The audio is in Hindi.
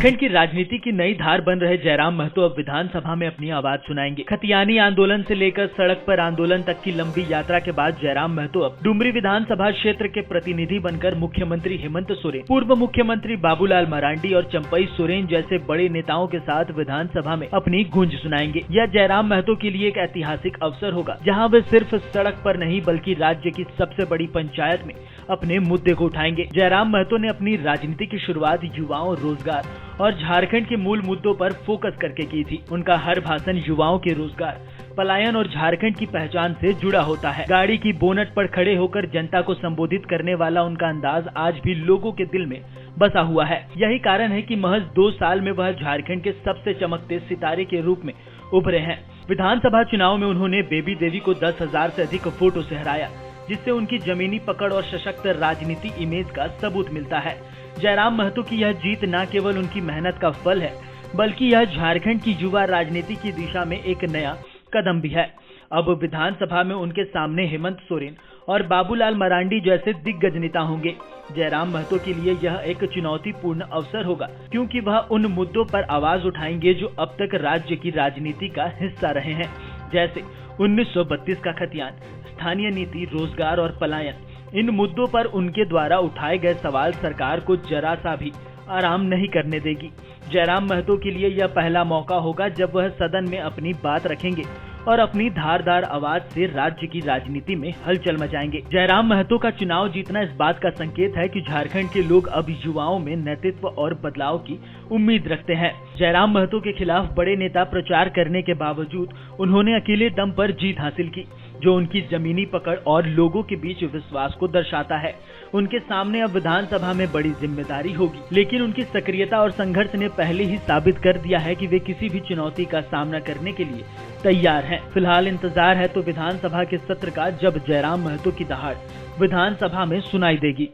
झारखंड की राजनीति की नई धार बन रहे जयराम महतो अब विधानसभा में अपनी आवाज सुनाएंगे। खतियानी आंदोलन से लेकर सड़क पर आंदोलन तक की लंबी यात्रा के बाद जयराम महतो अब डुमरी विधानसभा क्षेत्र के प्रतिनिधि बनकर मुख्यमंत्री हेमंत सोरेन, पूर्व मुख्यमंत्री बाबूलाल मरांडी और चंपई सोरेन जैसे बड़े नेताओं के साथ विधानसभा में अपनी गूंज सुनाएंगे। यह जयराम महतो के लिए एक ऐतिहासिक अवसर होगा, जहाँ वे सिर्फ सड़क पर नहीं बल्कि राज्य की सबसे बड़ी पंचायत में अपने मुद्दे को उठाएंगे। जयराम महतो ने अपनी राजनीति की शुरुआत युवाओं, रोजगार और झारखंड के मूल मुद्दों पर फोकस करके की थी। उनका हर भाषण युवाओं के रोजगार, पलायन और झारखंड की पहचान से जुड़ा होता है। गाड़ी की बोनट पर खड़े होकर जनता को संबोधित करने वाला उनका अंदाज आज भी लोगों के दिल में बसा हुआ है। यही कारण है कि महज 2 साल में वह झारखंड के सबसे चमकते सितारे के रूप में उभरे हैं। विधानसभा चुनाव में उन्होंने बेबी देवी को 10,000 से अधिक वोटों से हराया, जिससे उनकी जमीनी पकड़ और सशक्त राजनीति इमेज का सबूत मिलता है। जयराम महतो की यह जीत न केवल उनकी मेहनत का फल है, बल्कि यह झारखंड की युवा राजनीति की दिशा में एक नया कदम भी है। अब विधानसभा में उनके सामने हेमंत सोरेन और बाबूलाल मरांडी जैसे दिग्गज नेता होंगे। जयराम महतो के लिए यह एक चुनौतीपूर्ण अवसर होगा, क्योंकि वह उन मुद्दों पर आवाज उठाएंगे जो अब तक राज्य की राजनीति का हिस्सा रहे हैं, जैसे 1932 का खतियान, स्थानीय नीति, रोजगार और पलायन। इन मुद्दों पर उनके द्वारा उठाए गए सवाल सरकार को जरा सा भी आराम नहीं करने देगी। जयराम महतो के लिए यह पहला मौका होगा जब वह सदन में अपनी बात रखेंगे और अपनी धारदार आवाज से राज्य की राजनीति में हलचल मचाएंगे। जयराम महतो का चुनाव जीतना इस बात का संकेत है कि झारखंड के लोग अब युवाओं में नेतृत्व और बदलाव की उम्मीद रखते हैं। जयराम महतो के खिलाफ बड़े नेता प्रचार करने के बावजूद उन्होंने अकेले दम पर जीत हासिल की, जो उनकी जमीनी पकड़ और लोगों के बीच विश्वास को दर्शाता है। उनके सामने अब विधानसभा में बड़ी जिम्मेदारी होगी, लेकिन उनकी सक्रियता और संघर्ष ने पहले ही साबित कर दिया है कि वे किसी भी चुनौती का सामना करने के लिए तैयार हैं। फिलहाल इंतजार है तो विधानसभा के सत्र का, जब जयराम महतो की दहाड़ विधानसभा में सुनाई देगी।